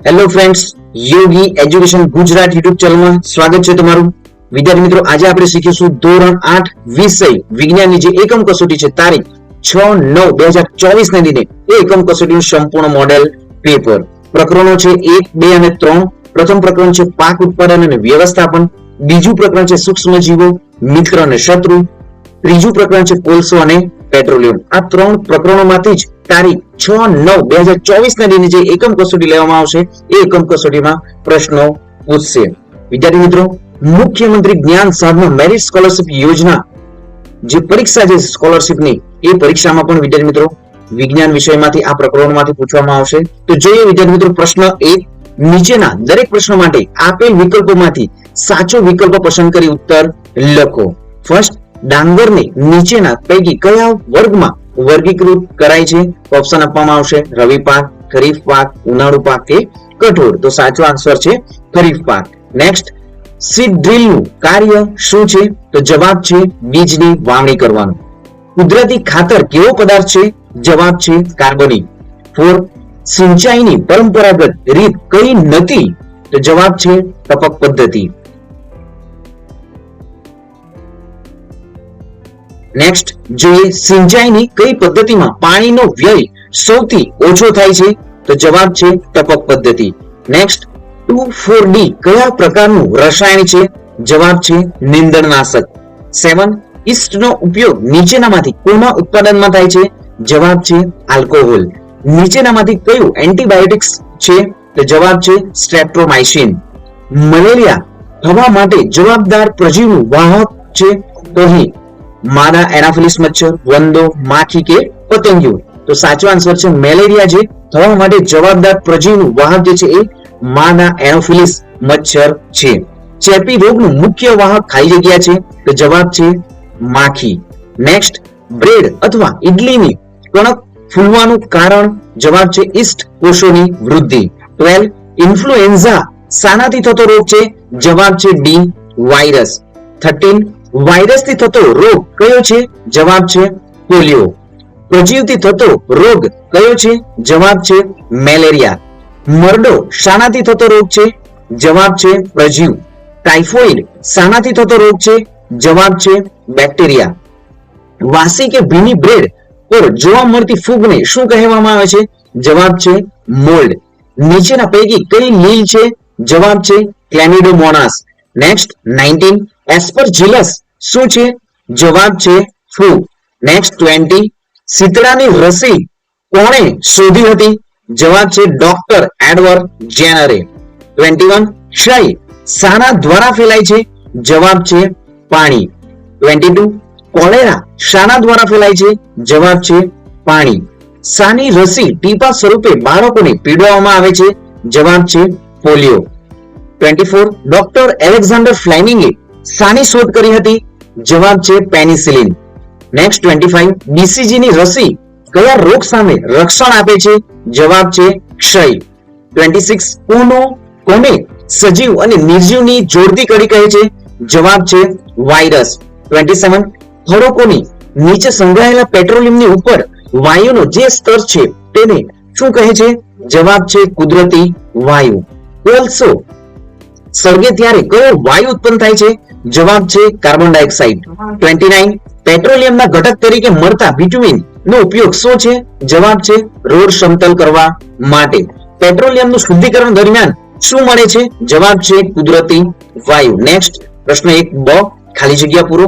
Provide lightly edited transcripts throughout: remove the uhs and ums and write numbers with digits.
Hello friends, યોગી education Gujarat YouTube ચેનલમાં સ્વાગત છે તમારું. વિદ્યાર્થી મિત્રો, આજે આપણે શીખીશું ધોરણ 8 વિષય વિજ્ઞાનની જે એકમ કસોટી છે તારીખ 6/9/2024 ને દિને એ એકમ કસોટીનું સંપૂર્ણ મોડેલ પેપર. પ્રકરણો છે 1, 2 અને 3. પ્રથમ પ્રકરણ છે પાક ઉત્પાદન અને વ્યવસ્થાપન. બીજું પ્રકરણ છે સૂક્ષ્મજીવો, મિત્ર અને શત્રુ. ત્રીજું પ્રકરણ છે કોલસો અને પેટ્રોલિયમ. આ ત્રણ પ્રકરણોમાંથી જ તારીખ 6/9/2024 ના દિને જે એકમ કસોટી લેવામાં આવશે એ એકમ કસોટીમાં પ્રશ્નો પૂછશે. વિદ્યાર્થી મિત્રો, મુખ્યમંત્રી જ્ઞાન સાધના મેરિટ સ્કોલરશિપ યોજના જે પરીક્ષા છે સ્કોલરશિપની, એ પરીક્ષામાં પણ વિદ્યાર્થી મિત્રો વિજ્ઞાન વિષયમાંથી આ પ્રકરણોમાંથી પૂછવામાં આવશે. તો જોઈએ વિદ્યાર્થી મિત્રો, પ્રશ્ન 1. નીચેના દરેક પ્રશ્નો માટે આપેલ વિકલ્પોમાંથી સાચો વિકલ્પ પસંદ કરી ઉત્તર લખો. ફર્સ્ટ, ડાંગરને નીચેના પૈકી કયા વર્ગમાં વર્ગીકૃત કરાય છે? ઓપ્શન આપવામાં આવશે: રવિ પાક, ખરીફ પાક, ઉનાળુ પાક કે કઠોળ. તો સાચો આન્સર છે ખરીફ પાક. નેક્સ્ટ, સીડ ડ્રીલનું કાર્ય શું છે? તો જવાબ છે બીજની વાવણી કરવાનું. કુદરતી ખાતર કેવો પદાર્થ છે? જવાબ છે કાર્બનિક. 4. સિંચાઈની પરંપરાગત રીત કઈ નથી? તો જવાબ છે ટપક પદ્ધતિ. નેક્સ્ટ જોઈએ, સિંચાઈની કઈ પદ્ધતિમાં પાણીનો વ્યય સૌથી ઓછો થાય છે? તો જવાબ છે ટપક પદ્ધતિ. નેક્સ્ટ, 2,4-D કયા પ્રકારનું રસાયણ છે? જવાબ છે નીંદણનાશક. 7. ઈસ્ટનો ઉપયોગ નીચેનામાંથી કોના ઉત્પાદનમાં થાય છે? જવાબ છે આલ્કોહોલ. નીચેનામાંથી કયું એન્ટીબાયોટિક્સ છે? તો જવાબ છે સ્ટ્રેપ્ટોમાઇસિન. મલેરિયા થવા માટે જવાબદાર પ્રજીવનું વાહક છે? તો અહીં માદા એનાફિલિસ મચ્છર, વંદો, માખી કે પતંગિયું. તો સાચો આન્સર છે મેલેરિયા જે થવા માટે જવાબદાર પ્રજીવનું વાહક જે છે એ માદા એનાફિલિસ મચ્છર છે. ચેપી રોગનું મુખ્ય વાહક ખાલી જગ્યા છે? તો જવાબ છે માખી. નેક્સ્ટ, બ્રેડ અથવા ઇડલીની કણક ફૂલવાનું કારણ? જવાબ છે ઈસ્ટ કોષોની વૃદ્ધિ. 12. ઇન્ફ્લુએન્ઝા શાનાથી થતો રોગ છે? જવાબ છે ડી વાયરસ. 13. વાયરસથી થતો રોગ કયો છે? જવાબ છે પોલિયો. પ્રજીવથી થતો રોગ કયો છે? જવાબ છે મેલેરિયા. મરડો શાનાથી થતો રોગ છે? જવાબ છે પ્રજીવ. ટાઇફોઇડ શાનાથી થતો રોગ છે? જવાબ છે બેક્ટેરિયા. વાસી કે ભીની બ્રેડ પર જોવા મળતી ફૂગને શું કહેવામાં આવે છે? જવાબ છે મોલ્ડ. નીચેના પૈકી કઈ લીલ છે? જવાબ છે ક્લેમિડોમોનાસ. નેક્સ્ટ, 19. એસ્પરજિલસ શું છે? જવાબ છે ફ્લૂ. નેક્સ્ટ, 20. શીતળાની રસી કોણે શોધી હતી? જવાબ છે ડોક્ટર એડવર્ડ જેનરે. 21. ક્ષય શાના દ્વારા ફેલાય છે? જવાબ છે પાણી. 22. કોલેરા શાના દ્વારા ફેલાય છે? જવાબ છે પાણી. શાની રસી ટીપા સ્વરૂપે બાળકોને પીવડાવવામાં આવે છે? જવાબ છે પોલિયો. 24. ડોક્ટર એલેક્ઝાન્ડર ફ્લેમિંગે શાની શોધ કરી હતી? જવાબ છે પેનિસિલિન. નેક્સ્ટ, 25. બીસીજીની રસી કયા રોગ સામે રક્ષણ આપે છે? જવાબ છે ક્ષય. 26. કોને સજીવ અને નિર્જીવની જોડતી કડી કહે છે? જવાબ છે વાયરસ. 27. ખડકોની નીચે સંગ્રહાયેલા પેટ્રોલિયમની ઉપર વાયુનો જે સ્તર છે તેને શું કહે છે? જવાબ છે કુદરતી વાયુ. કોલસો સળગે ત્યારે કયો વાયુ ઉત્પન્ન થાય છે? જવાબ છે કાર્બન ડાયોક્સાઇડ. 29. પેટ્રોલિયમના ઘટક તરીકે મળતા બિટ્યુમિન નો ઉપયોગ શું છે? જવાબ છે રોડ સમતલ કરવા માટે. પેટ્રોલિયમનું શુદ્ધિકરણ દરમિયાન શું મળે છે? જવાબ છે કુદરતી વાયુ. નેક્સ્ટ, પ્રશ્ન 1B, ખાલી જગ્યા પૂરો.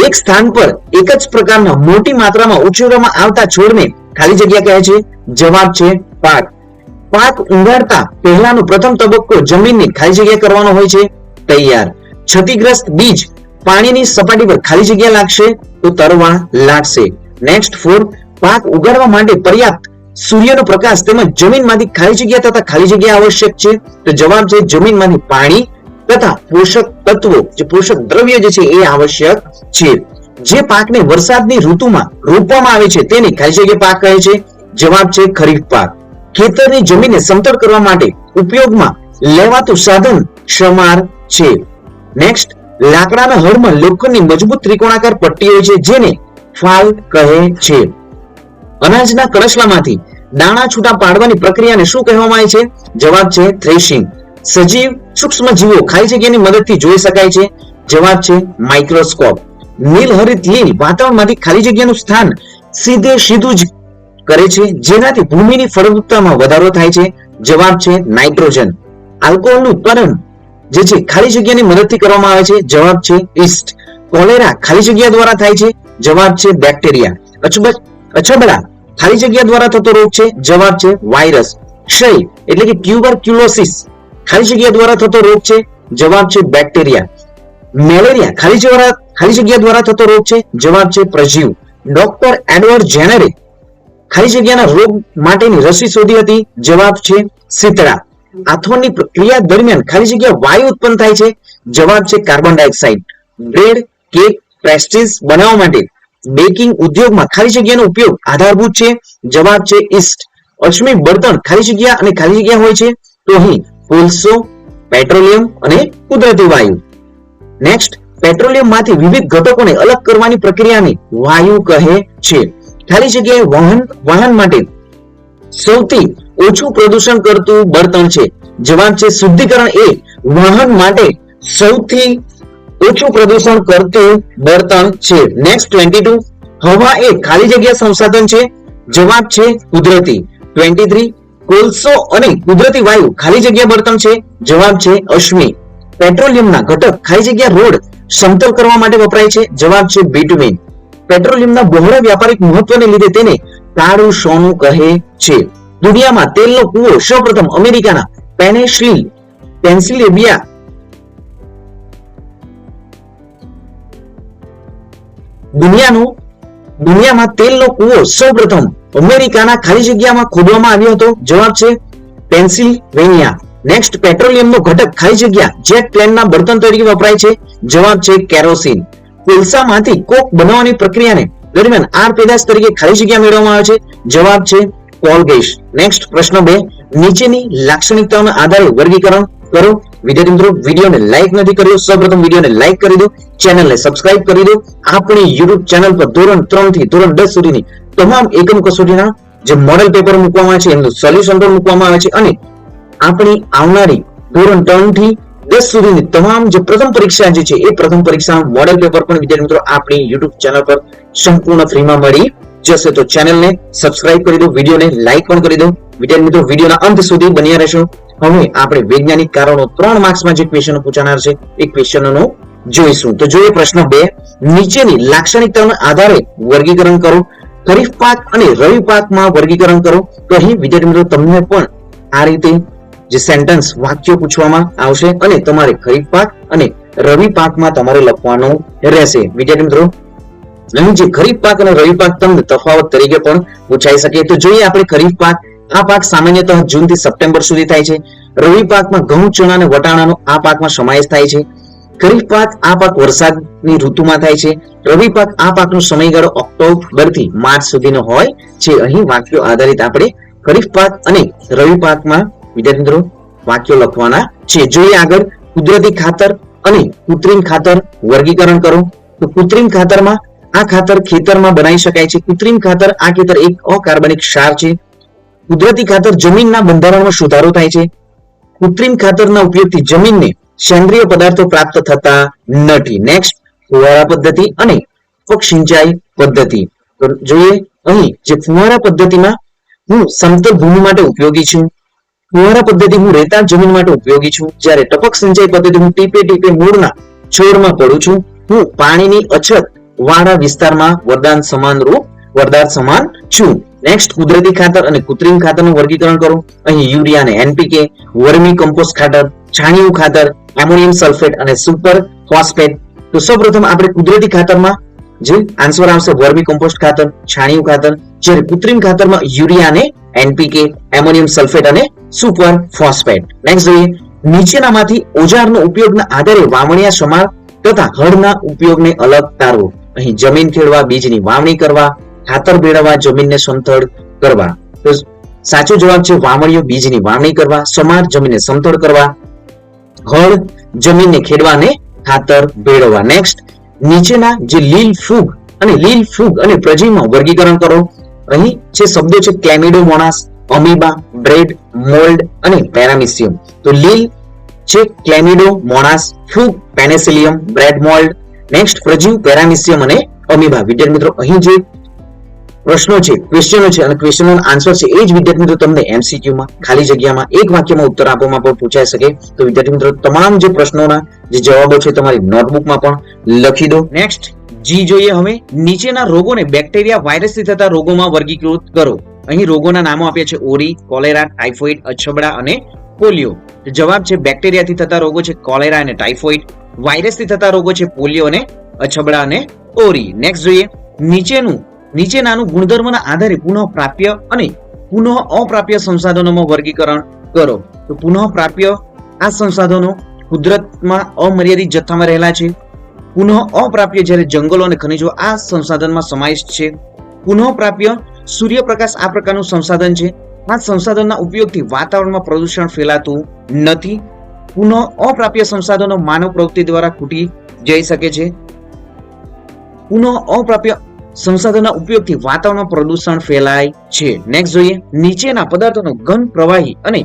એક સ્થાન પર એક જ પ્રકારના મોટી માત્રામાં ઉછેરવામાં આવતા છોડને ખાલી જગ્યા કહે છે? જવાબ છે પાક. પાક ઉગાડતા પહેલાનો પ્રથમ તબક્કો જમીનની ખાલી જગ્યા કરવાનો હોય છે? તૈયાર. ક્ષતિગ્રસ્ત બીજ પાણીની સપાટી પર ખાલી જગ્યા લાગશે? તો તરવા લાગશે. નેક્સ્ટ, 4. પાક ઉગાડવા માટે પર્યાપ્ત સૂર્યનો પ્રકાશ તેમજ જમીનમાંથી ખાલી જગ્યા તથા ખાલી જગ્યા આવશ્યક છે? તો જવાબ છે જમીનમાંથી પાણી તથા પોષક તત્વો જે પોષક દ્રવ્ય જે છે એ આવશ્યક છે. જે પાકને વરસાદની ઋતુમાં રોપવામાં આવે છે તેને ખાલી જગ્યા પાક કહે છે? જવાબ છે ખરીફ પાક. ખેતરની જમીનને સમતળ કરવા માટે ઉપયોગમાં લેવાતું સાધન સમાર છે. નેક્સ્ટ, લાકડાના હળમાં લોખંડની મજબૂત ત્રિકોણાકાર પટ્ટી હોય છે જેને ફાલ કહે છે. અનાજના કણસલામાંથી દાણા છૂટા પાડવાની પ્રક્રિયાને શું કહેવામાં આવે છે? જવાબ છે થ્રેશિંગ. સજીવ સૂક્ષ્મ જીવો ખાલી જગ્યાની મદદથી જોઈ શકાય છે. જવાબ છે માઇક્રોસ્કોપ. નીલહરિત લીલ વાતાવરણમાંથી ખાલી જગ્યાનું સ્થાન સીધું જ કરે છે, જેનાથી ભૂમિની ફળદ્રુપતામાં વધારો થાય છે. જવાબ છે નાઇટ્રોજન. આલ્કોહોલનું ઉત્પાદન જે છે ખાલી જગ્યાની મદદથી કરવામાં આવે છે. જવાબ છે ઈસ્ટ. કોલેરા ખાલી જગ્યા દ્વારા થાય છે. જવાબ છે બેક્ટેરિયા. અછબડા ખાલી જગ્યા દ્વારા થતો રોગ છે. જવાબ છે વાયરસ. ક્ષય એટલે કે ટ્યુબરક્યુલોસિસ ખાલી જગ્યા દ્વારા થતો રોગ છે. જવાબ છે બેક્ટેરિયા. મેલેરિયા ખાલી જગ્યા દ્વારા થતો રોગ છે. જવાબ છે પ્રજીવ. ડોક્ટર એડવર્ડ જેનરે ખાલી જગ્યાના રોગ માટેની રસી શોધી હતી. જવાબ છે શીતળા. આથોનની પ્રક્રિયા દરમિયાન ખાલી જગ્યા વાયુ ઉત્પન્ન થાય છે. જવાબ છે carbon dioxide. Bread, cake, pastries બનાવવા માટે બેકિંગ ઉદ્યોગમાં ખાલી જગ્યાનો ઉપયોગ આધારભૂત છે. જવાબ છે ઈસ્ટ. અશ્મિ બળતણ ખાલી જગ્યા અને ખાલી જગ્યા હોય છે તો અહીં કોલસો, પેટ્રોલિયમ અને કુદરતી વાયુ. નેક્સ્ટ, પેટ્રોલિયમ માંથી વિવિધ ઘટકોને અલગ કરવાની પ્રક્રિયાને વાયુ કહે છે. ખાલી જગ્યાએ વાહન માટે સૌથી ઓછું પ્રદૂષણ કરતું બળતણ છે. જવાબ છે શુદ્ધિકરણ એ વાહન માટે સૌથી ઓછું પ્રદૂષણ કરતું બળતણ છે. નેક્સ્ટ 22, હવા એ ખાલી જગ્યા સંસાધન છે. જવાબ છે કુદરતી. 23, કોલસો અને કુદરતી વાયુ ખાલી જગ્યા બળતણ છે. જવાબ છે અશ્મિ. પેટ્રોલિયમના ઘટક ખાલી જગ્યા રોડ સમતલ કરવા માટે વપરાય છે. જવાબ છે બિટુમિન. પેટ્રોલિયમના બહોળા વ્યાપારિક મહત્વને લીધે તેને કાળું સોનું કહે છે. દુનિયામાં તેલનો કૂવો સૌપ્રથમ અમેરિકાના પેન્સિલ્વેનિયા દુનિયામાં તેલનો કૂવો સૌપ્રથમ અમેરિકાના ખાલી જગ્યામાં ખોદવામાં આવ્યો હતો. જવાબ છે પેન્સિલ્વેનિયા. નેક્સ્ટ, પેટ્રોલિયમનો ઘટક ખાલી જગ્યા જેટ પ્લેનના બળતણ તરીકે વપરાય છે. જવાબ છે કેરોસીન. કોલસામાંથી કોક બનાવવાની પ્રક્રિયાને દરમિયાન આર પેદાશ તરીકે ખાલી જગ્યા મેળવવામાં આવે છે. જવાબ છે કોલ ગેસ. નેક્સ્ટ પ્રશ્ન 2, નીચેની લાક્ષણિકતાઓના આધારે વર્ગીકરણ કરો. વિદ્યાર્થી મિત્રો, વિડીયોને લાઈક નથી કર્યો, સૌપ્રથમ વિડીયોને લાઈક કરી દો, ચેનલને સબસ્ક્રાઇબ કરી દો. આપણી YouTube ચેનલ પર ધોરણ 3 થી ધોરણ 10 સુધીની તમામ એકમ કસોટીના જે મોડેલ પેપર મૂકવામાં આવે છે એમનું સોલ્યુશન પણ મૂકવામાં આવે છે અને આપણી આવનારી ધોરણ 3 થી 10 સુધીની તમામ જે પ્રથમ પરીક્ષા જે છે એ પ્રથમ પરીક્ષાનું મોડેલ પેપર પણ વિદ્યાર્થી મિત્રો આપણી YouTube ચેનલ પર સંપૂર્ણ ફ્રીમાં મળી જશે. તો ચેનલને સબસ્ક્રાઇબ કરી દો, વિડીયોને લાઈક પણ કરી દો. વિદ્યાર્થી મિત્રો, વિડીયોના અંત સુધી બન્યા રહેશો. હવે આપણે વૈજ્ઞાનિક કારણો 3 માર્ક્સમાં જે ક્વેશ્ચનો પૂછાનાર છે એ ક્વેશ્ચનોનો જોઈશું. તો જોઈએ પ્રશ્ન 2, નીચેની લાક્ષણિકતાઓના આધારે વર્ગીકરણ કરો. ખરીફ પાક અને રવિ પાકમાં વર્ગીકરણ કરો. તો અહીં વિદ્યાર્થી મિત્રો તમને પણ આ રીતે જે સેન્ટેન્સ વાક્યો પૂછવામાં આવશે અને તમારે ખરીફ પાક અને રવિ પાકમાં તમારે લખવાનું રહેશે. વિદ્યાર્થી મિત્રો, અહીં જે ખરીફ પાક અને રવિ પાક તમને તફાવત તરીકે પણ પૂછાઈ શકે. તો જોઈએ આપણે ખરીફ પાક. આ પાક સામાન્યતઃ જૂન થી સપ્ટેમ્બર સુધી થાય છે. રવિ પાકમાં ઘઉં, ચણા અને વટાણાનો આ પાકમાં સમાવેશ થાય છે. ખરીફ પાક આ પાક વરસાદની ઋતુમાં થાય છે. રવિ પાક આ પાકનો સમયગાળો ઓક્ટોબર થી માર્ચ સુધીનો હોય છે. અહીં વાક્યો આધારિત આપણે ખરીફ પાક અને રવિ પાકમાં વિદ્યાર્થી મિત્રો વાક્યો લખવાના છે. જોઈએ આગળ, કુદરતી ખાતર અને કૃત્રિમ ખાતર વર્ગીકરણ કરો. તો કૃત્રિમ ખાતરમાં આ ખાતર ખેતરમાં બનાવી શકાય છે. કૃત્રિમ ખાતર આ ખાતર એક અકાર્બનિક ક્ષાર છે. કુદરતી ખાતર જમીનના બંધારણમાં સુધારો થાય છે. કૃત્રિમ ખાતરના ઉપયોગથી જમીનને સેન્દ્રિય પદાર્થો પ્રાપ્ત થતા નથી. નેક્સ્ટ, ફુવારા પદ્ધતિ અને ટપક સિંચાઈ પદ્ધતિ. તો જોઈએ અહીં જે ફુવારા પદ્ધતિમાં હું સમતલ ભૂમિ માટે ઉપયોગી છું. ફુવારા પદ્ધતિ હું રેતાળ જમીન માટે ઉપયોગી છું. જ્યારે ટપક સિંચાઈ પદ્ધતિ હું ટીપે ટીપે મૂળના છોડમાં પડું છું. હું પાણીની અછત વાળા વિસ્તારમાં વરદાન સમાન છું. નેક્સ્ટ, કુદરતી ખાતર અને કૃત્રિમ ખાતરનું વર્ગીકરણ કરો. અહીં યુરિયા અને એનપીકે, વર્મી કમ્પોસ્ટ ખાતર, છાણિયું ખાતર, એમોનિયમ સલ્ફેટ અને સુપર ફોસ્ફેટ. તો સૌપ્રથમ આપણે કુદરતી ખાતરમાં જે આન્સર આવશે વર્મી કમ્પોસ્ટ ખાતર, છાણિયું ખાતર, જ્યારે કૃત્રિમ ખાતરમાં યુરિયા અને એનપીકે, એમોનિયમ સલ્ફેટ અને સુપર ફોસ્ફેટ. નેક્સ્ટ જોઈએ, નીચેનામાંથી ઓજારનો ઉપયોગના આધારે વાવણીયા સમાર તથા હળના ઉપયોગને અલગ તારવો. અહીં જમીન ખેડવા, બીજની વાવણી કરવા, ખાતર ભેળવવા, જમીનને સમતળ કરવા. તો સાચો જવાબ છે વાવણીઓ બીજની વાવણી કરવા, સમાર જમીનને સમતળ કરવા, હળ જમીનને ખેડવા અને ખાતર ભેળવવા. નેક્સ્ટ, નીચેના જે લીલ ફૂગ અને પ્રજીવમાં વર્ગીકરણ કરો. અહીં જે શબ્દો છે ક્લેમિડોમોનાસ, અમીબા, બ્રેડ, મોલ્ડ અને પેરામિસિયમ. તો લીલ છે ક્લેમિડોમોનાસ, ફ્રૂગ પેનિસિલિયમ, બ્રેડ મોલ્ડ, નેક્સ્ટ પ્રજીવ પેરામિસિયમ અને અમીબા. વિદ્યાર્થી મિત્રો અહીં જે પ્રશ્નો છે, ક્વેશ્ચનો છે અને ક્વેશ્ચનનો આન્સર છે એ જ વિદ્યાર્થી મિત્રો તમને MCQ માં ખાલી જગ્યામાં એક વાક્યમાં ઉત્તર આપવામાં પણ પૂછાઈ શકે. તો વિદ્યાર્થી મિત્રો તમામ જે પ્રશ્નોના જે જવાબો છે તમારી નોટબુકમાં પણ લખી દો. નેક્સ્ટ જી જોઈએ હવે. નીચેના રોગોને બેક્ટેરિયા વાયરસથી થતા રોગોમાં વર્ગીકૃત કરો. અહીં રોગોના નામો આપ્યા છે ઓરી, કોલેરા, ટાઇફોઇડ, અછબડા અને પોલિયો. જવાબ છે બેક્ટેરિયાથી થતા રોગો છે કોલેરા અને ટાઇફોઇડ, વાયરસથી થતા રોગો છે પોલિયો અને અછબડા અને ઓરી. નેક્સ્ટ જોઈએ. નીચેનાનું ગુણધર્મના આધારે પુનઃ પ્રાપ્ય અને પુનઃ અપ્રાપ્ય સંસાધનોમાં વર્ગીકરણ કરો. તો પુનઃ પ્રાપ્ય આ સંસાધનો કુદરતમાં અમર્યાદિત જથ્થામાં રહેલા છે. પુનઃ અપ્રાપ્ય જ્યારે જંગલો અને ખનિજો આ સંસાધનમાં સમાવિષ્ટ છે. પુનઃ પ્રાપ્ય સૂર્યપ્રકાશ આ પ્રકારનું સંસાધન છે. આ સંસાધનના ઉપયોગથી વાતાવરણમાં પ્રદૂષણ ફેલાતું નથી. પુનઃ અપ્રાપ્ય સંસાધનો માનવ પ્રવૃત્તિ દ્વારા ખૂટી જઈ શકે છે. પુનઃ અપ્રાપ્ય સંસાધનના ઉપયોગથી વાતાવરણમાં પ્રદૂષણ ફેલાય છે. નેક્સ્ટ જોઈએ. નીચેના પદાર્થોનો ઘન, પ્રવાહી અને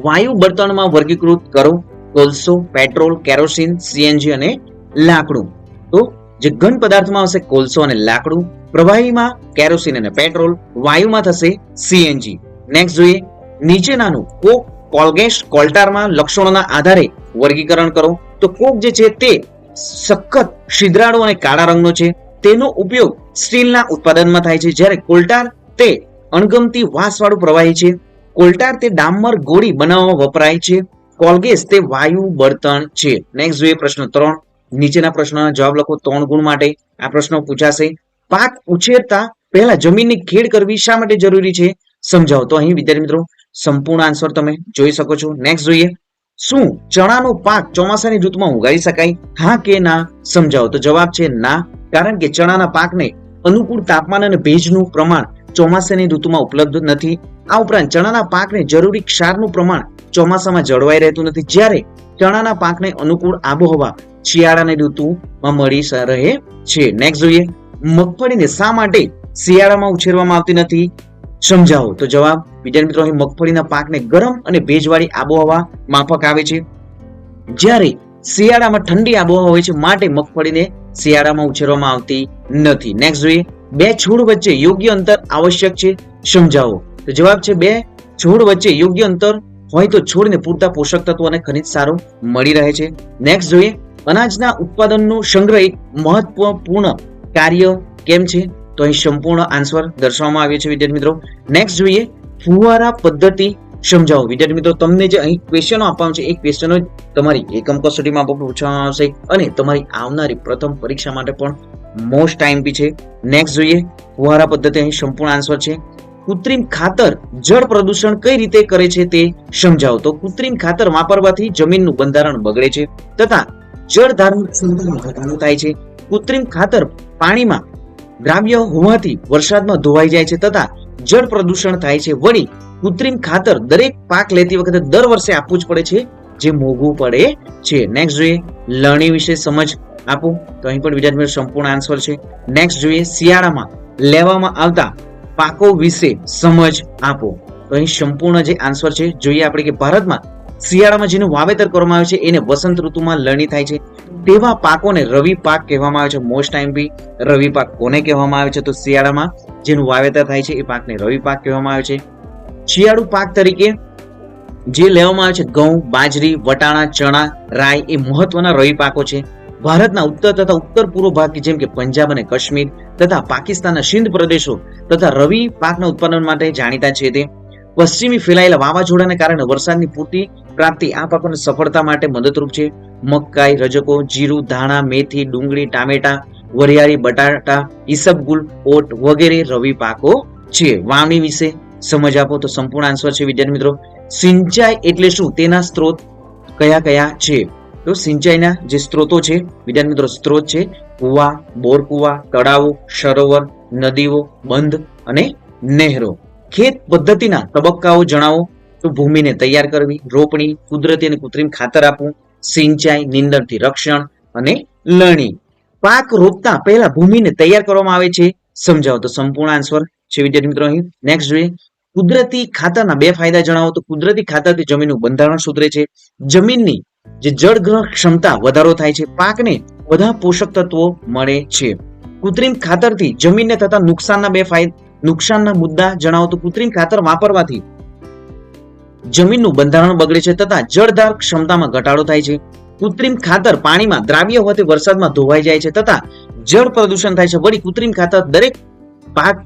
વાયુ બળતણમાં વર્ગીકૃત કરો. કોલસો, પેટ્રોલ, કેરોસીન, CNG અને લાકડું. તો જે ઘન પદાર્થમાં હશે કોલસો અને લાકડું, પ્રવાહીમાં કેરોસીન અને પેટ્રોલ, વાયુમાં થશે CNG. નેક્સ્ટ જોઈએ. નીચેનાનું કોક, કોલગેસ, કોલ્ટારમાં લક્ષણોના આધારે વર્ગીકરણ કરો. તો કોક જે છે તે સખત, છિદ્રાળુ અને કાળા રંગનો છે. તેનો ઉપયોગ સ્ટીલના ઉત્પાદનમાં થાય છે. જ્યારે કોલ્ટાર તે અણગમતી વાસવાળું પ્રવાહી છે. કોલ્ટાર તે ડામર ગોળી બનાવવામાં વપરાય છે. કોલગેસ તે વાયુ બળતણ છે. નેક્સ્ટ જોઈએ પ્રશ્ન 3. નીચેના પ્રશ્નના જવાબ લખો 3 ગુણ માટે. આ પ્રશ્ન પૂછાશે. પાક ઉછેરતા પહેલા જમીનની ખેડ કરવી શા માટે જરૂરી છે સમજાવો. તો અહીં વિદ્યાર્થી મિત્રો સંપૂર્ણ આન્સર તમે જોઈ શકો છો. નેક્સ્ટ જોઈએ. શું ચણાનો પાક ચોમાસાની ઋતુમાં ઉગાડી શકાય? હા કે ના સમજાવો. તો જવાબ છે ના, કારણ કે ચણાના પાકને અનુકૂળ તાપમાન અને ભેજનું પ્રમાણ ચોમાસાની ઋતુમાં ઉપલબ્ધ નથી. આ ઉપરાંત ચણાના પાકને જરૂરી ક્ષારનું પ્રમાણ ચોમાસામાં જળવાઈ રહેતું નથી, જ્યારે ચણાના પાકને અનુકૂળ આબોહવા શિયાળાની ઋતુમાં મળી રહે છે. નેક્સ્ટ જોઈએ. મગફળીને શા માટે શિયાળામાં ઉછેરવામાં આવતી નથી સમજાવો. તો જવાબ વિદ્યાર્થી મિત્રો અહીં મગફળીના પાકને ગરમ અને ભેજવાળી આબોહવા માફક આવે છે, જ્યારે શિયાળામાં ઠંડી આબોહવા હોય છે, માટે મગફળીને શિયાળામાં ઉછેરવામાં આવતી નથી. નેક્સ્ટ જોઈએ. બે છોડ વચ્ચે યોગ્ય અંતર આવશ્યક છે સમજાવો. તો જવાબ છે બે છોડ વચ્ચે યોગ્ય અંતર હોય તો છોડને પૂરતા પોષક તત્વો અને ખનિજ સારો મળી રહે છે. નેક્સ્ટ જોઈએ. અનાજના ઉત્પાદનનું સંગ્રહિત મહત્વપૂર્ણ કાર્ય કેમ છે? તો અહીં સંપૂર્ણ આન્સર દર્શાવવામાં આવ્યો છે વિદ્યાર્થી મિત્રો. નેક્સ્ટ જોઈએ. ફુવારા પદ્ધતિ સમજાવો. વિદ્યાર્થી મિત્રો તમને જે અહીં ક્વેશ્ચનો આપવામાં છે એ ક્વેશ્ચનો તમારી એકમ કસોટીમાં પૂછવામાં આવશે અને તમારી આવનારી પ્રથમ પરીક્ષા માટે પણ મોસ્ટ IMP છે. નેક્સ્ટ જોઈએ. ફુવારા પદ્ધતિ અહીં સંપૂર્ણ આન્સર છે. કૃત્રિમ ખાતર જળ પ્રદૂષણ કઈ રીતે કરે છે તે સમજાવો. તો કૃત્રિમ ખાતર વાપરવાથી જમીનનું બંધારણ બગડે છે તથા જળ ધારણ ક્ષમતામાં ઘટાડો થાય છે. કૃત્રિમ ખાતર પાણીમાં દ્રાવ્ય હોવાથી વરસાદમાં ધોવાઈ જાય છે તથા જળ પ્રદૂષણ થાય છે. વળી કૃત્રિમ ખાતર દરેક પાક લેતી વખતે દર વર્ષે આપવું જ પડે છે, જે મોંઘું પડે છે. નેક્સ્ટ જોઈએ. લણણી વિશે સમજ આપો. તો અહીં પણ વિદ્યાર્થી મિત્રો સંપૂર્ણ આન્સર છે. નેક્સ્ટ જોઈએ. શિયાળામાં લેવામાં આવતા પાકો વિશે સમજ આપો. તો અહીં સંપૂર્ણ જે આન્સર છે જોઈએ આપણે કે ભારતમાં શિયાળામાં જેનું વાવેતર કરવામાં આવે છે એને વસંત ઋતુમાં લણણી થાય છે. તેવા પાકોને રવિ પાક કહેવામાં આવે છે. મોસ્ટ IMP રવિ પાક કોને કહેવામાં આવે છે? તો શિયાળામાં જેનું વાવેતર થાય છે એ પાકને રવિ પાક કહેવામાં આવે છે. શિયાળુ પાક તરીકે જે લેવામાં આવે છે ઘઉં, બાજરી, વટાણા, ચણા, રાઈ એ મહત્વના રવિ પાકો છે. ભારતના ઉત્તર તથા ઉત્તર પૂર્વ ભાગ જેમ કે પંજાબ અને કાશ્મીર તથા પાકિસ્તાનના સિંધ પ્રદેશો તથા રવિ પાકના ઉત્પાદન માટે જાણીતા છે. તે પશ્ચિમી ફેલાયેલા વાવાઝોડાને કારણે વરસાદની પૂરતી પ્રાપ્તિ આ પાકોને સફળતા માટે મદદરૂપ છે. મકાઈ, રજકો, જીરું, ધાણા, મેથી, ડુંગળી, ટામેટા, વરિયાળી, બટાટા, ઈસબગુલ, ઓટ વગેરે રવિ પાકો છે. વાવણી વિશે સમજ આપો. તો સંપૂર્ણ આન્સર છે વિદ્યાર્થી મિત્રો સિંચાઈ એટલે શું, તેના સ્ત્રોત કયા કયા છે? તો સિંચાઈના જે સ્ત્રોતો છે વિદ્યાર્થી મિત્રો સ્ત્રોત છે કુવા, બોર કુવા, તળાવો, સરોવર, નદીઓ, બંધ અને નહેરો. ખેત પદ્ધતિના તબક્કાઓ જણાવો. તો ભૂમિને તૈયાર કરવી, રોપણી, કુદરતી અને કૃત્રિમ ખાતર આપવું, સિંચાઈ, નીંદણથી રક્ષણ અને લણણી. પાક રોપતા પહેલા ભૂમિને તૈયાર કરવામાં આવે છે સમજાવો. તો સંપૂર્ણ આન્સર છે વિદ્યાર્થી મિત્રો અહીં. નેક્સ્ટ જોઈએ કુદરતી ખાતરના બે ફાયદા જણાવો. તો કુદરતી ખાતરથી જમીનનું બંધારણ સુધરે છે, જમીનની જે જળગ્રહ ક્ષમતા વધારો થાય છે, પાકને બધા પોષક તત્વો મળે છે. કૃત્રિમ ખાતરથી જમીનને થતા નુકસાનના મુદ્દા જણાવો. તો કૃત્રિમ ખાતર વાપરવાથી જમીનનું બંધારણ બગડે છે તથા જળધાર ક્ષમતામાં ઘટાડો થાય છે. કૃત્રિમ ખાતર પાણીમાં દ્રાવ્ય હોવાથી વરસાદમાં ધોવાઈ જાય છે તથા જળ પ્રદૂષણ થાય છે. વળી કૃત્રિમ ખાતર દરેક પાક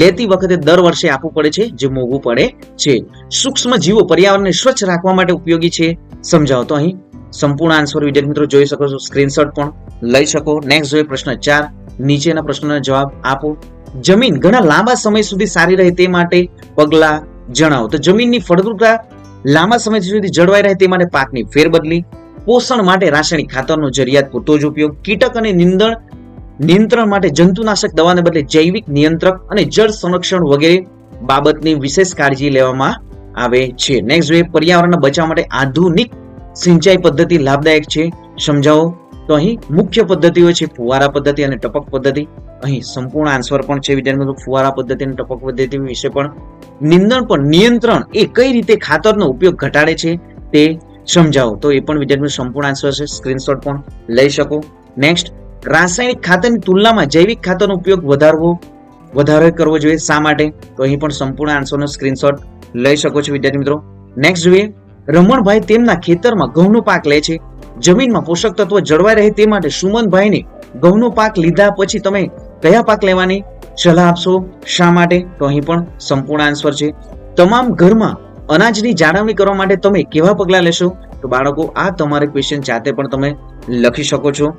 લેતી વખતે દર વર્ષે આપવું પડે છે, જે મોંઘું પડે છે. સૂક્ષ્મ જીવો પર્યાવરણને સ્વચ્છ રાખવા માટે ઉપયોગી છે, સમજાવો. તો અહીં સંપૂર્ણ આન્સર વિદ્યાર્થી મિત્રો જોઈ શકો છો, સ્ક્રીનશોટ પણ લઈ શકો. નેક્સ્ટ જોઈએ પ્રશ્ન 4. નીચેના પ્રશ્નોના જવાબ આપો. જમીન ઘણા લાંબા સમય સુધી સારી રહે તે માટે પગલા જણાવો. તો જમીનની ફળદ્રુપતા લાંબા સમય સુધી જળવાઈ રહે તે માટે પાકની ફેરબદલી, પોષણ માટે રાસાયણિક ખાતરનો જરૂરિયાત પૂરતો જ ઉપયોગ, કીટક અને નિયંત્રણ માટે જંતુનાશક દવાને બદલે જૈવિક નિયંત્રક અને જળ સંરક્ષણ વગેરે બાબતની વિશેષ કાળજી લેવામાં આવે છે. નેક્સ્ટ જોઈએ પર્યાવરણના બચાવ માટે આધુનિક સિંચાઈ પદ્ધતિ લાભદાયક છે, સમજાવો. તો અહીં મુખ્ય પદ્ધતિઓ છે ફુવારા પદ્ધતિ અને ટપક પદ્ધતિ. અહીં સંપૂર્ણ આન્સર પણ છે વિદ્યાર્થી મિત્રો, ફુવારા પદ્ધતિ અને ટપક પદ્ધતિ વિશે પણ. નિંદણ પર નિયંત્રણ એ કઈ રીતે ખાતરનો ઉપયોગ ઘટાડે છે તે સમજાવો. તો એ પણ વિદ્યાર્થી સંપૂર્ણ આન્સર છે, સ્ક્રીનશોટ પણ લઈ શકો. નેક્સ્ટ રાસાયણિક ખાતરની તુલનામાં જૈવિક ખાતરનો ઉપયોગ વધારે કરવો જોઈએ, શા માટે? તો અહીં પણ સંપૂર્ણ આન્સરનો સ્ક્રીનશોટ લઈ શકો છો વિદ્યાર્થી મિત્રો. નેક્સ્ટ જોઈએ રમણભાઈ તેમના ખેતરમાં ઘઉંનો પાક લે છે, જમીનમાં પોષક તત્વો જળવાઈ રહે તે માટે સુમનભાઈને ઘઉંનો પાક લીધા પછી તમે કયા પાક લેવાની સલાહ આપશો, શા માટે? તો અહીં પણ સંપૂર્ણ આન્સર છે. તમામ ઘરમાં અનાજની જાળવણી કરવા માટે તમે કેવા પગલા લેશો? તો બાળકો આ તમારે ક્વેશ્ચન જાતે પણ તમે લખી શકો છો.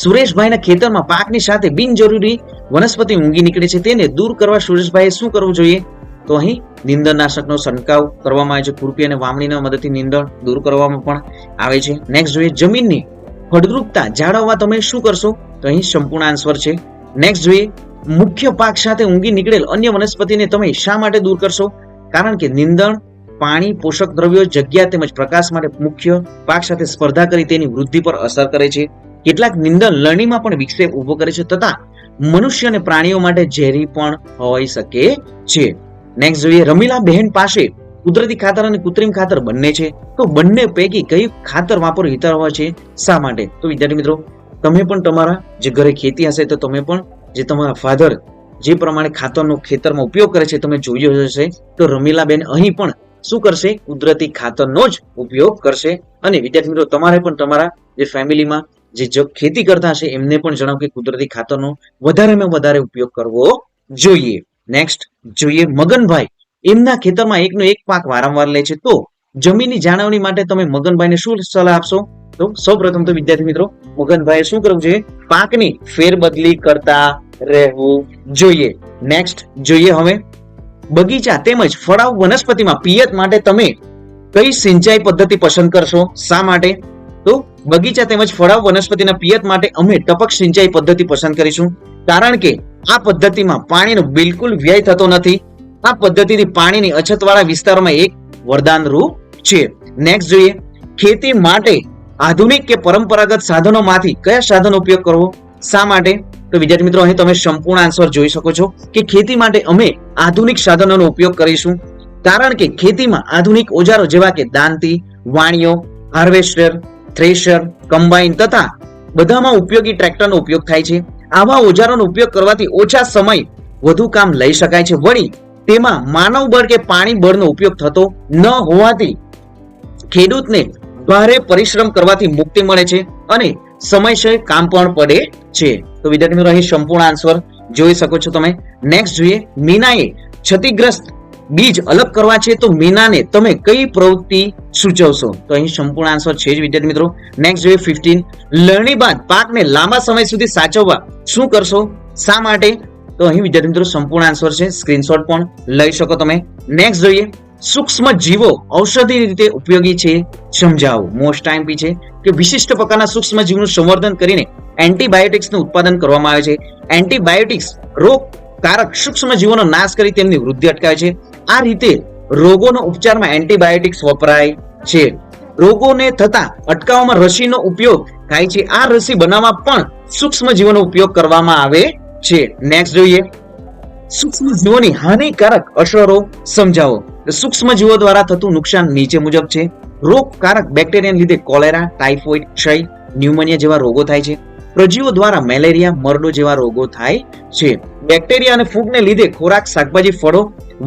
સુરેશભાઈના ખેતરમાં પાકની સાથે બિનજરૂરી વનસ્પતિ ઊંઘી નીકળે છે, તેને દૂર કરવા સુરેશભાઈએ શું કરવું જોઈએ? તો અહીં નિંદણનાશકનો છંટકાવ કરવામાં આવે છે, ખુરપી અને વાવણીના મદદથી નિંદણ દૂર કરવામાં પણ આવે છે. નેક્સ્ટ જોઈએ જમીનની ફળદ્રુપતા જાળવવા તમે શું કરશો? તો અહીં સંપૂર્ણ આન્સર છે. નેક્સ્ટ જોઈએ મુખ્ય પાક સાથે ઊંઘી નીકળેલ અન્ય વનસ્પતિને તમે શા માટે દૂર કરશો? કારણ કે નિંદણ પાણી, પોષક દ્રવ્યો, જગ્યા તેમજ પ્રકાશ માટે મુખ્ય પાક સાથે સ્પર્ધા કરી તેની વૃદ્ધિ પર અસર કરે છે. કેટલાક નિંદણ લણણીમાં પણ વિક્ષેપ ઉભો કરે છે તથા મનુષ્ય અને પ્રાણીઓ માટે ઝેરી પણ હોઈ શકે છે. નેક્સ્ટ જોઈએ રમીલા બહેન પાસે કુદરતી ખાતર અને કૃત્રિમ ખાતર બંને છે, તો બંને પૈકી કયું ખાતર વાપરવું હિતાવહ છે, શા માટે? તો વિદ્યાર્થી મિત્રો તમે પણ તમારા જે ઘરે ખેતી હશે તો તમે પણ જે તમારા ફાધર જે પ્રમાણે ખાતરનો ખેતરમાં ઉપયોગ કરે છે તમે જોયું હશે, તો રમીલાબેન અહીં પણ શું કરશે? કુદરતી ખાતરનો જ ઉપયોગ કરશે. અને વિદ્યાર્થી મિત્રો તમારે પણ તમારા જે ફેમિલીમાં જે ખેતી કરતા હશે એમને પણ જણાવો કે કુદરતી ખાતરનો વધારેમાં વધારે ઉપયોગ કરવો જોઈએ. નેક્સ્ટ જોઈએ મગનભાઈ એમના ખેતરમાં એકનો એક પાક વારંવાર લે છે, તો જમીનની જાળવણી માટે તમે મગનભાઈને શું સલાહ આપશો? તો સૌપ્રથમ તો વિદ્યાર્થી મિત્રો મગનભાઈએ શું કરવું જોઈએ? પાકની ફેરબદલી કરતા રહેવું જોઈએ. નેક્સ્ટ જોઈએ હવે બગીચા તેમજ ફળાઉ વનસ્પતિમાં પિયત માટે તમે કઈ સિંચાઈ પદ્ધતિ પસંદ કરશો, શા માટે? તો બગીચા તેમજ ફળાઉ વનસ્પતિના પિયત માટે અમે ટપક સિંચાઈ પદ્ધતિ પસંદ કરીશું, કારણ કે આ પદ્ધતિમાં પાણીનો બિલકુલ વ્યય થતો નથી. આ પદ્ધતિથી પાણીની અછતવાળા વિસ્તારોમાં એક વરદાન રૂપ છે. નેક્સ્ટ જોઈએ ખેતી માટે આધુનિક કે પરંપરાગત સાધનોમાંથી કયા સાધનો ઉપયોગ કરવો, શા માટે? તો વિદ્યાર્થી મિત્રો અહીં તમે સંપૂર્ણ આન્સર જોઈ શકો છો કે ખેતી માટે અમે આધુનિક સાધનોનો ઉપયોગ કરીશું, કારણ કે ખેતીમાં આધુનિક ઓજારો જેવા કે દાંતી, વાણીઓ, હાર્વેસ્ટર, થ્રેશર, કમ્બાઈન તથા બધામાં ઉપયોગી ટ્રેક્ટરનો ઉપયોગ થાય છે. આવા ઓજારોનો ઉપયોગ કરવાથી ઓછા સમય વધુ કામ લઈ શકાય છે. વળી તેમાં માનવ બળ કે પાણી બળનો ઉપયોગ થતો ન હોવાથી ખેડૂતને ભારે પરિશ્રમ કરવાથી મુક્તિ મળે છે અને સમયસર કામ પણ પડે છે. તો વિદ્યાર્થી મિત્રો અહીં સંપૂર્ણ આન્સર જોઈ શકો છો તમે. નેક્સ્ટ જોઈએ મીનાએ ક્ષતિગ્રસ્ત બીજ અલગ કરવા છે, તો મીનાને તમે કઈ પ્રવૃત્તિ સૂચવશો? તો અહીં સંપૂર્ણ આન્સર છે જ વિદ્યાર્થી મિત્રો. નેક્સ્ટ જોઈએ 15 લણણી બાદ પાકને લાંબા સમય સુધી સાચવવા શું કરશો, શા માટે? તો અહીં વિદ્યાર્થી મિત્રો સંપૂર્ણ આન્સર છે, સ્ક્રીનશોટ પણ લઈ શકો તમે. નેક્સ્ટ જોઈએ સૂક્ષ્મ જીવો ઔષધિ રીતે ઉપયોગી છે, સમજાવો. મોસ્ટ આઈએમપી છે કે વિશિષ્ટ પ્રકારના સૂક્ષ્મ જીવનું સંવર્ધન કરીને એન્ટીબાયોટિક્સનું ઉત્પાદન કરવામાં આવે છે. એન્ટીબાયોટિક્સ રોગકારક સૂક્ષ્મ જીવોનો નાશ કરી તેમની વૃદ્ધિ અટકાવે છે. આ રીતે રોગોનો ઉપચારમાં એન્ટીબાયોટિક્સ વપરાય છે. રોગોને થતા અટકાવવામાં રસીનો ઉપયોગ થાય છે. આ રસી બનાવવામાં પણ સૂક્ષ્મ જીવોનો ઉપયોગ કરવામાં આવે છે. નેક્સ્ટ જોઈએ સૂક્ષ્મ જીવોની હાનિકારક અસરો સમજાવો. સૂક્ષ્મ જીવો દ્વારા થતું નુકસાન નીચે મુજબ છે. રોગકારક બેક્ટેરિયાને લીધે કોલેરા, ટાઇફોઇડ, ક્ષય, ન્યુમોનિયા જેવા રોગો થાય છે. પ્રજીવો દ્વારા મેલેરિયા, મરડો જેવા રોગો થાય છે. બેક્ટેરિયા અને ફૂગને લીધે ખોરાક, શાકભાજી, ફળો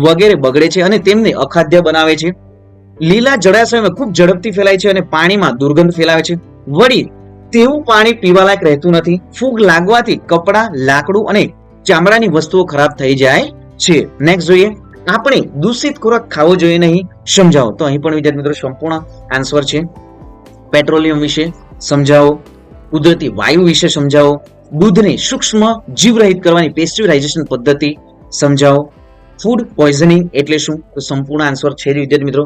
વગેરે બગડે છે અને તેમને અખાદ્ય બનાવે છે. લીલા જળાશયોમાં ખૂબ ઝડપથી ફેલાય છે અને પાણીમાં દુર્ગંધ ફેલાવે છે. વળી તેવું પાણી પીવાલાયક રહેતું નથી. ફૂગ લાગવાથી કપડાં, લાકડું અને ચામડાની વસ્તુઓ ખરાબ થઈ જાય છે. નેક્સ્ટ જોઈએ, આપણે દૂષિત ખોરાક ખાવો જોઈએ નહીં, સમજાવો. તો અહીં પણ વિદ્યાર્થી મિત્રો સંપૂર્ણ આન્સર છે. પેટ્રોલિયમ વિશે સમજાવો, કુદરતી વાયુ વિશે સમજાવો, દૂધને સૂક્ષ્મ જીવરહિત કરવાની પેસ્ચ્યુરાઇઝેશન પદ્ધતિ સમજાવો, ફૂડ પોઈઝનિંગ એટલે શું, તો સંપૂર્ણ આન્સર છે વિદ્યાર્થી મિત્રો.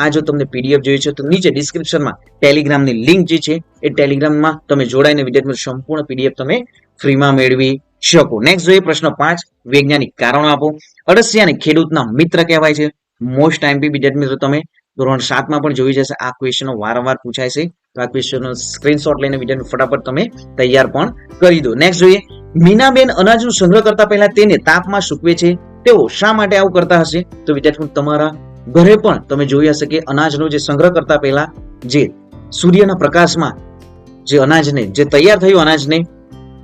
આ જો તમને પીડીએફ જોઈએ છે તો નીચે ડિસ્ક્રિપ્શનમાં ટેલિગ્રામની લિંક જે છે એ ટેલિગ્રામમાં તમે જોડાઈને વિદ્યાર્થી મિત્રો સંપૂર્ણ પીડીએફ તમે ફ્રીમાં મેળવી શકો. નેક્સ્ટ જોઈએ પ્રશ્ન 5, વૈજ્ઞાનિક કારણો આપો. અળસિયાને ખેડૂતના મિત્ર કહેવાય છે. મોસ્ટ આઈએમપી વિદ્યાર્થી મિત્રો તમે ધોરણ 7 માં પણ જોઈ જશે. આ ક્વેશ્ચનો વારંવાર પૂછાય છે, તો આ ક્વેશ્ચનનો સ્ક્રીનશોટ લઈને વિદ્યાર્થી ફટાફટ તમે તૈયાર પણ કરી દો. નેક્સ્ટ જોઈએ, મીનાબેન અનાજનો સંગ્રહ કરતા પહેલા તેને તાપમાં સૂકવે છે. તેઓ શા માટે આવું કરતા હશે, તો વિદ્યાર્થી તમારા ઘરે પણ તમે જોઈ હશે કે અનાજનો જે સંગ્રહ કરતા પહેલા જે સૂર્યના પ્રકાશમાં જે અનાજને જે તૈયાર થયું અનાજને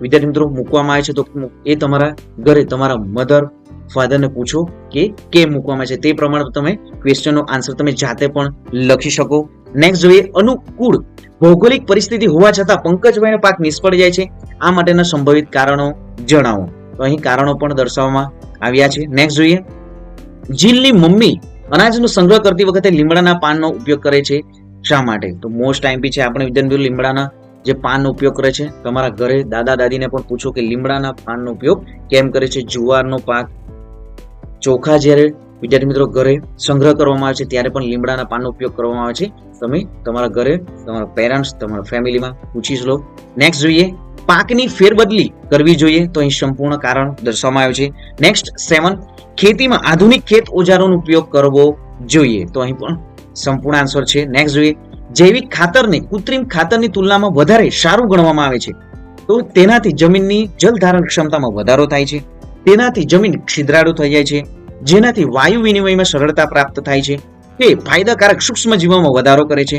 વિદ્યાર્થી મિત્રો મૂકવામાં આવે છે, તો એ તમારા ઘરે તમારા મધર ફાધરને પૂછો કે કેમ મૂકવામાં છે. તે પ્રમાણે તમે ક્વેશ્ચનનો આન્સર તમે જાતે પણ લખી શકો. નેક્સ્ટ જોઈએ, અનુકૂળ ભૌગોલિક પરિસ્થિતિ હોવા છતાં પંકજભાઈનો પાક નિષ્ફળ જાય છે. આ માટેના સંભવિત કારણો જણાવો. તો અહીં કારણો પણ દર્શાવવામાં આવ્યા છે. નેક્સ્ટ જોઈએ, જીલની મમ્મી અનાજનો સંગ્રહ કરતી વખતે લીમડાના પાનનો ઉપયોગ કરે છે. શા માટે, તો મોસ્ટ આઈએમપી છે. આપણે વિદ્યાર્થી લીમડાના જે પાનનો ઉપયોગ કરે છે, તમારા ઘરે દાદા દાદીને પણ પૂછો કે લીમડાના પાનનો ઉપયોગ કેમ કરે છે. જુવારનો પાક, ચોખા જ્યારે વિદ્યાર્થી મિત્રો ઘરે સંગ્રહ કરવામાં આવે છે ત્યારે પણ લીમડાના પાનનો ઉપયોગ કરવામાં આવે છે. તમે તમારા ઘરે તમારા પેરેન્ટ્સ તમારા ફેમિલીમાં પૂછી લો. નેક્સ્ટ જોઈએ, પાકની ફેરબદલી કરવી જોઈએ. તો અહીં સંપૂર્ણ કારણ દર્શાવવામાં આવ્યું છે. નેક્સ્ટ 7, ખેતીમાં આધુનિક ખેત ઓજારોનો ઉપયોગ કરવો જોઈએ. તો અહીં પણ સંપૂર્ણ આન્સર છે. નેક્સ્ટ જોઈએ, જૈવિક ખાતરને કૃત્રિમ ખાતરની તુલનામાં વધારે સારું ગણવામાં આવે છે. તો તેનાથી જમીનની જલધારણ ક્ષમતામાં વધારો થાય છે. તેનાથી જમીન છિદ્રાળુ થઈ જાય છે, જેનાથી વાયુ વિનિમયમાં સરળતા પ્રાપ્ત થાય છે. તે ફાયદાકારક સૂક્ષ્મ જીવોમાં વધારો કરે છે,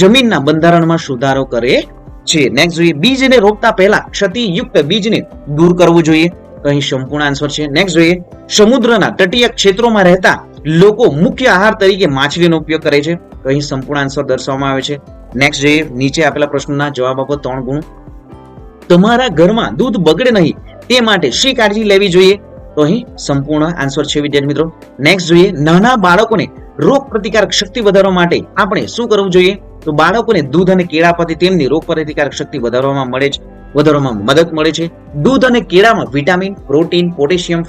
જમીનના બંધારણમાં સુધારો કરે છે. નેક્સ્ટ જોઈએ, બીજને રોપતા પહેલા ક્ષતિયુક્ત બીજને દૂર કરવું જોઈએ. તો અહીં સંપૂર્ણ આન્સર છે. નેક્સ્ટ જોઈએ, સમુદ્રના તટીય ક્ષેત્રોમાં રહેતા લોકો મુખ્ય આહાર તરીકે માછલીનો ઉપયોગ કરે છે. તો અહીં સંપૂર્ણ આન્સર દર્શાવવામાં આવે છે. નેક્સ્ટ જોઈએ, નીચે આપેલા પ્રશ્નોના જવાબ આપો 3 ગુણ. તમારા ઘરમાં દૂધ બગડે નહીં તે માટે શી કાળજી લેવી જોઈએ, તો અહીં સંપૂર્ણ આન્સર છે વિદ્યાર્થી મિત્રો. નેક્સ્ટ જોઈએ, નાના બાળકોને રોગ પ્રતિકારક શક્તિ વધારવા માટે આપણે શું કરવું જોઈએ, તો બાળકોને દૂધ અને કેળા આપવાથી તેમની રોગ પ્રતિકારક શક્તિ વધારવામાં મદદ મળે છે. દૂધ અને કેળામાં vitamin, protein, potassium,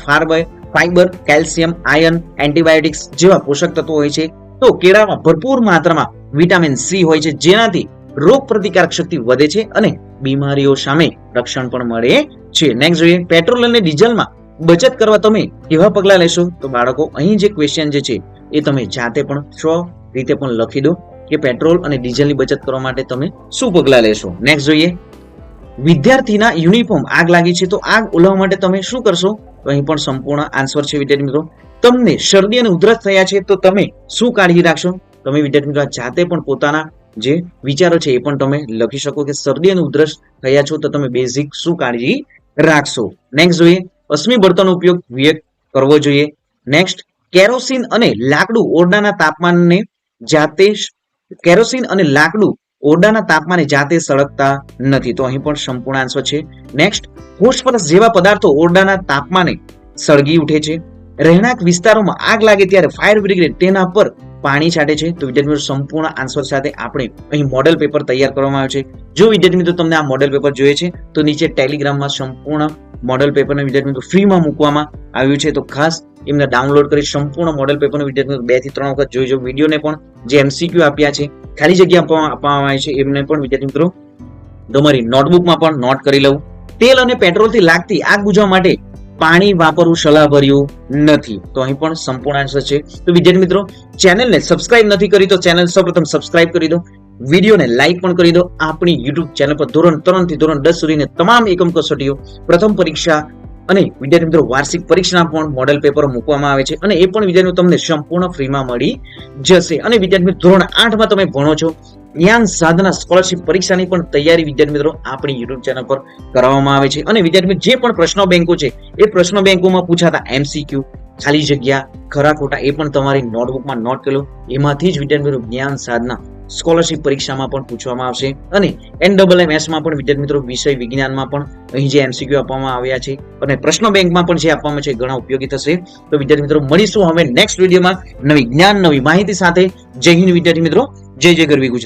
fibre, calcium, iron, antibiotics જેવા પોષક તત્વો હોય છે. તો કેળામાં ભરપૂર માત્રામાં વિટામિન સી હોય છે, જેનાથી રોગ પ્રતિકારક શક્તિ વધે છે અને બીમારીઓ સામે રક્ષણ પણ મળે છે. નેક્સ્ટ જોઈએ, પેટ્રોલ અને ડીઝલમાં બચત કરવા તમે કેવા પગલા લેશો, તો બાળકો અહીં જે ક્વેશ્ચન જે છે એ તમે જાતે પણ રીતે પણ લખી દો કે પેટ્રોલ અને ડીઝલની બચત કરવા માટે તમે શું પગલા લેશો. નેક્સ્ટ જોઈએ, વિદ્યાર્થીના યુનિફોર્મ આગ લાગી છે તો આગ ઓલવવા માટે તમે શું કરશો, તો અહીં પણ સંપૂર્ણ આન્સર છે વિદ્યાર્થી મિત્રો. તમને શરદી અને ઉધરસ થયા છે તો તમે શું કાળજી રાખશો, તમે વિદ્યાર્થી મિત્રો જાતે પણ પોતાના જે વિચારો છે એ પણ તમે લખી શકો કે શરદી અને ઉધરસ થયા છો તો તમે બેઝિક શું કાળજી રાખશો. નેક્સ્ટ જોઈએ, અશ્મિ બળતણનો ઉપયોગ કરવો જોઈએ. નેક્સ્ટ, કેરોસીન અને લાકડું ઓરડાના તાપમાને જાતે સળગતા નથી. તો અહીં પણ સંપૂર્ણ આન્સર છે. નેક્સ્ટ, ફોસ્ફરસ જેવા પદાર્થો ઓરડાના તાપમાને સળગી ઉઠે છે. રહેણાંક વિસ્તારોમાં આગ લાગે ત્યારે ફાયર બ્રિગેડ તેના પર પાણી છાંટે છે. તો વિદ્યાર્થી મિત્રો સંપૂર્ણ આન્સર સાથે આપણે અહીં મોડેલ પેપર તૈયાર કરવામાં આવ્યું છે. જો વિદ્યાર્થી મિત્રો તમને આ મોડેલ પેપર જોઈએ છે તો નીચે ટેલિગ્રામમાં સંપૂર્ણ મોડેલ પેપરને વિદ્યાર્થી મિત્રો ફ્રીમાં મૂકવામાં આવ્યું છે. તો ખાસ એમને ડાઉનલોડ કરી સંપૂર્ણ મોડેલ પેપરનો વિદ્યાર્થી મિત્રો 2 થી 3 વખત જોઈજો. વિડીયોને પણ જે એમસીક્યુ આપ્યા છે, ખાલી જગ્યા આપવામાં આવી છે, એમને પણ વિદ્યાર્થી મિત્રો તમારી નોટબુકમાં પણ નોટ કરી લઉં. તેલ અને પેટ્રોલથી લાગતી આગ બુઝાવવા માટે પાણી વાપરવું સલાહભર્યું નથી. તો અહીં પણ સંપૂર્ણ આન્સર છે. તો વિદ્યાર્થી મિત્રો ચેનલને સબસ્ક્રાઇબ નથી કરી તો ચેનલ સૌપ્રથમ સબસ્ક્રાઇબ કરી દો, વિડીયોને લાઈક પણ કરી દો. આપણી યુટ્યુબ ચેનલ પર ધોરણ 3 થી ધોરણ 10 સુધીની તમામ એકમ કસોટીઓ, પ્રથમ પરીક્ષા અને વિદ્યાર્થી મિત્રો વાર્ષિક પરીક્ષાના પણ મોડેલ પેપરો મૂકવામાં આવે છે અને એ પણ વિદ્યાર્થીઓ તમને સંપૂર્ણ ફ્રીમાં મળી જશે. અને વિદ્યાર્થી મિત્રો ધોરણ 8 માં તમે ભણો છો, જ્ઞાન સાધના સ્કોલરશિપ પરીક્ષાની પણ તૈયારી વિદ્યાર્થી મિત્રો આપણી યુટ્યુબ ચેનલ પર કરવામાં આવે છે. અને વિદ્યાર્થી મિત્રો જે પણ પ્રશ્નો બેંકો છે એ પ્રશ્નો બેંકોમાં પૂછાતા MCQ, ખાલી જગ્યા, ખરા ખોટા એ પણ તમારી નોટબુકમાં નોટ કરી લો. એમાંથી જ વિદ્યાર્થી મિત્રો જ્ઞાન સાધના સ્કોલરશિપ પરીક્ષામાં પણ પૂછવામાં આવશે. અને NMMS માં પણ વિદ્યાર્થી મિત્રો વિષય વિજ્ઞાનમાં પણ અહીં જે MCQ આપવામાં આવ્યા છે અને પ્રશ્નો બેંકમાં પણ જે આપવામાં છે ઘણા ઉપયોગી થશે. તો વિદ્યાર્થી મિત્રો મળીશું હવે નેક્સ્ટ વિડીયોમાં નવી જ્ઞાન નવી માહિતી સાથે. જય હિન્દ વિદ્યાર્થી મિત્રો, જય જય ગરવી ગુજરાત.